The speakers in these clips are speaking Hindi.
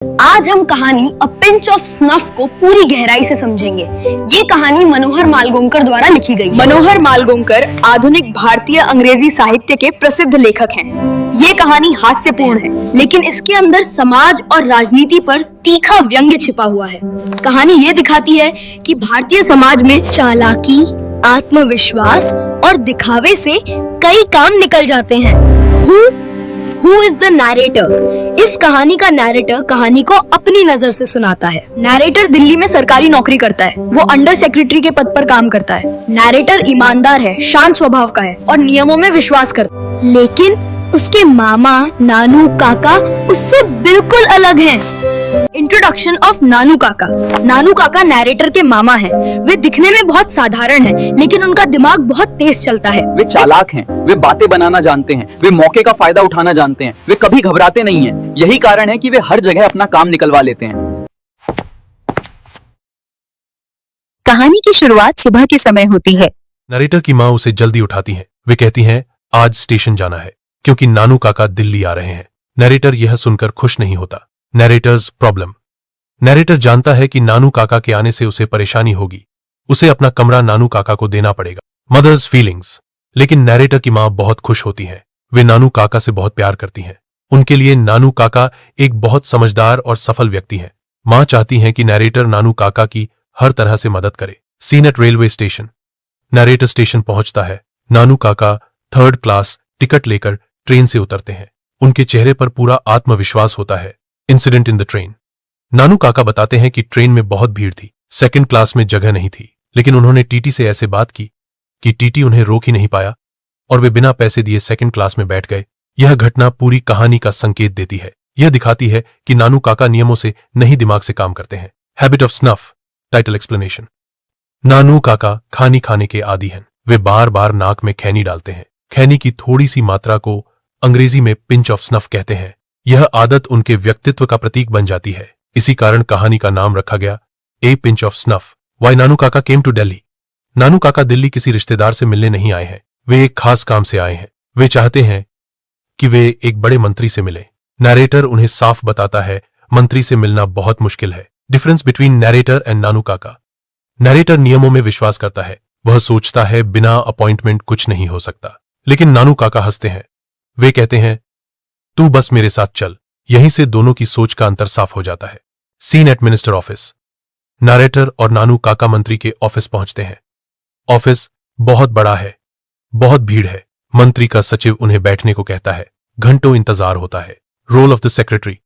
आज हम कहानी अ पिंच ऑफ स्नफ को पूरी गहराई से समझेंगे। ये कहानी मनोहर मालगोंकर द्वारा लिखी गई है। मनोहर मालगोंकर आधुनिक भारतीय अंग्रेजी साहित्य के प्रसिद्ध लेखक हैं। ये कहानी हास्यपूर्ण है, लेकिन इसके अंदर समाज और राजनीति पर तीखा व्यंग्य छिपा हुआ है। कहानी ये दिखाती है कि भारतीय समाज में चालाकी, आत्मविश्वास और दिखावे से कई काम निकल जाते हैं। Who is the narrator? इस कहानी का नैरेटर कहानी को अपनी नजर से सुनाता है। नैरेटर दिल्ली में सरकारी नौकरी करता है। वो अंडर सेक्रेटरी के पद पर काम करता है। नैरेटर ईमानदार है, शांत स्वभाव का है और नियमों में विश्वास करता है। लेकिन उसके मामा, नानू, काका उससे बिल्कुल अलग हैं। इंट्रोडक्शन ऑफ नानू काका। नानू काका नैरेटर के मामा हैं। वे दिखने में बहुत साधारण हैं, लेकिन उनका दिमाग बहुत तेज चलता है। वे चालाक हैं, वे बातें बनाना जानते हैं, वे मौके का फायदा उठाना जानते हैं, वे कभी घबराते नहीं हैं। यही कारण है कि वे हर जगह अपना काम निकलवा लेते हैं। कहानी की शुरुआत सुबह के समय होती है। नरेटर की माँ उसे जल्दी उठाती हैं। वे कहती हैं आज स्टेशन जाना है क्योंकि नानू काका दिल्ली आ रहे हैं। नरेटर यह सुनकर खुश नहीं होता। Narrator's problem. नरेटर जानता है कि नानू काका के आने से उसे परेशानी होगी। उसे अपना कमरा नानू काका को देना पड़ेगा। Mother's feelings. लेकिन नरेटर की माँ बहुत खुश होती हैं। वे नानू काका से बहुत प्यार करती हैं। उनके लिए नानू काका एक बहुत समझदार और सफल व्यक्ति हैं। माँ चाहती हैं कि नरेटर नानू काका की हर तरह से मदद करे। Scene at railway station. Narrator station पहुंचता है। नानू काका 3rd क्लास टिकट लेकर ट्रेन से उतरते हैं। उनके चेहरे पर पूरा आत्मविश्वास होता है। Incident in the train. Nanu Kaka बताते हैं कि ट्रेन में बहुत भीड़ थी, 2nd क्लास में जगह नहीं थी, लेकिन उन्होंने टीटी से ऐसे बात की कि टीटी उन्हें रोक ही नहीं पाया और वे बिना पैसे दिए 2nd क्लास में बैठ गए। यह घटना पूरी कहानी का संकेत देती है। यह दिखाती है कि नानू काका नियमों से नहीं दिमाग से काम करते हैं। Habit of snuff. Title explanation. Nanu Kaka खानी खाने के आदी हैं। वे बार बार नाक में खैनी डालते हैं। खैनी की थोड़ी सी मात्रा को अंग्रेजी में पिंच ऑफ स्नफ कहते हैं। यह आदत उनके व्यक्तित्व का प्रतीक बन जाती है। इसी कारण कहानी का नाम रखा गया a pinch of snuff. Why Nanu Kaka came to Delhi. नानू काका दिल्ली किसी रिश्तेदार से मिलने नहीं आए हैं। वे एक खास काम से आए हैं। वे चाहते हैं कि वे एक बड़े मंत्री से मिलें। नरेटर उन्हें साफ बताता है मंत्री से मिलना बहुत मुश्किल है। डिफरेंस बिटवीन नरेटर एंड नानू काका। नरेटर नियमों में विश्वास करता है। वह सोचता है बिना अपॉइंटमेंट कुछ नहीं हो सकता। लेकिन नानू काका हंसते हैं। वे कहते हैं तू बस मेरे साथ चल। यहीं से दोनों की सोच का अंतर साफ हो जाता है। Scene at minister office. Narrator और नानू काका मंत्री के ऑफिस पहुंचते हैं। ऑफिस बहुत बड़ा है, बहुत भीड़ है। मंत्री का सचिव उन्हें बैठने को कहता है। घंटों इंतजार होता है। Role of the secretary.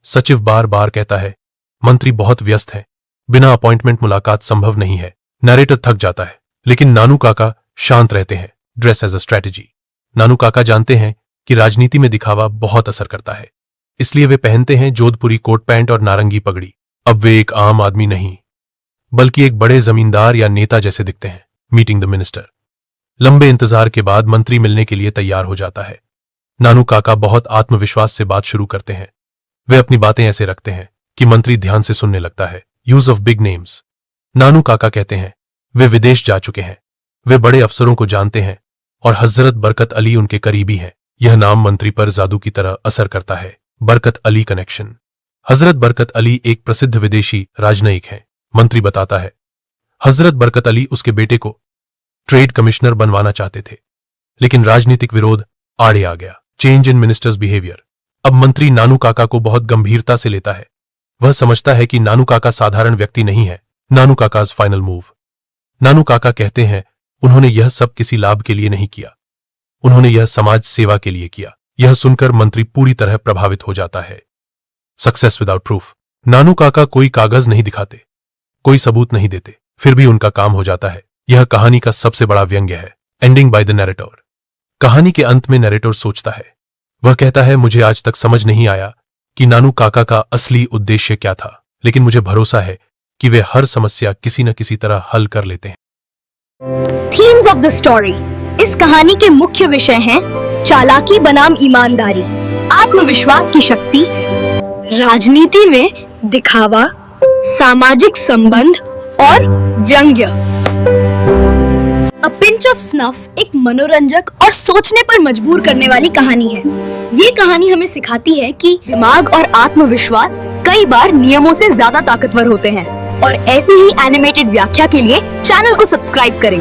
सचिव बार बार कहता है मंत्री बहुत व्यस्त है, बिना अपॉइंटमेंट मुलाकात संभव नहीं है। नरेटर थक जाता है, लेकिन नानू काका शांत रहते हैं। Dress as a strategy. Nanu Kaka जानते हैं कि राजनीति में दिखावा बहुत असर करता है, इसलिए वे पहनते हैं जोधपुरी कोट पैंट और नारंगी पगड़ी। अब वे एक आम आदमी नहीं, बल्कि एक बड़े जमींदार या नेता जैसे दिखते हैं। Meeting the minister. लंबे इंतजार के बाद मंत्री मिलने के लिए तैयार हो जाता है। नानू काका बहुत आत्मविश्वास से बात शुरू करते हैं। वे अपनी बातें ऐसे रखते हैं कि मंत्री ध्यान से सुनने लगता है। Use of big names. Nanu Kaka कहते हैं वे विदेश जा चुके हैं। वे बड़े अफसरों को जानते हैं और हजरत बरकत अली उनके करीबी हैं। यह नाम मंत्री पर जादू की तरह असर करता है। बरकत अली कनेक्शन। हजरत बरकत अली एक प्रसिद्ध विदेशी राजनयिक हैं। मंत्री बताता है हजरत बरकत अली उसके बेटे को ट्रेड कमिश्नर बनवाना चाहते थे, लेकिन राजनीतिक विरोध आड़े आ गया। Change in ministers behaviour. अब मंत्री नानू काका को बहुत गंभीरता से लेता है। वह समझता है कि नानू काका साधारण व्यक्ति नहीं है। नानू काकाज फाइनल मूव। नानू काका कहते हैं उन्होंने यह सब किसी लाभ के लिए नहीं किया, उन्होंने यह समाज सेवा के लिए किया। यह सुनकर मंत्री पूरी तरह प्रभावित हो जाता है। Success without proof. नानू काका कोई कागज नहीं दिखाते, कोई सबूत नहीं देते, फिर भी उनका काम हो जाता है। यह कहानी का सबसे बड़ा व्यंग्य है। Ending by the narrator. कहानी के अंत में नरेटर सोचता है। वह कहता है मुझे आज तक समझ नहीं आया कि नानू काका का असली उद्देश्य क्या था, लेकिन मुझे भरोसा है कि वे हर समस्या किसी न किसी तरह हल कर लेते हैं। Themes of the story. इस कहानी के मुख्य विषय हैं चालाकी बनाम ईमानदारी, आत्मविश्वास की शक्ति, राजनीति में दिखावा, सामाजिक संबंध और व्यंग्य। अ पिंच ऑफ स्नफ एक मनोरंजक और सोचने पर मजबूर करने वाली कहानी है। ये कहानी हमें सिखाती है कि दिमाग और आत्मविश्वास कई बार नियमों से ज्यादा ताकतवर होते हैं। और ऐसी ही एनिमेटेड व्याख्या के लिए चैनल को सब्सक्राइब करें।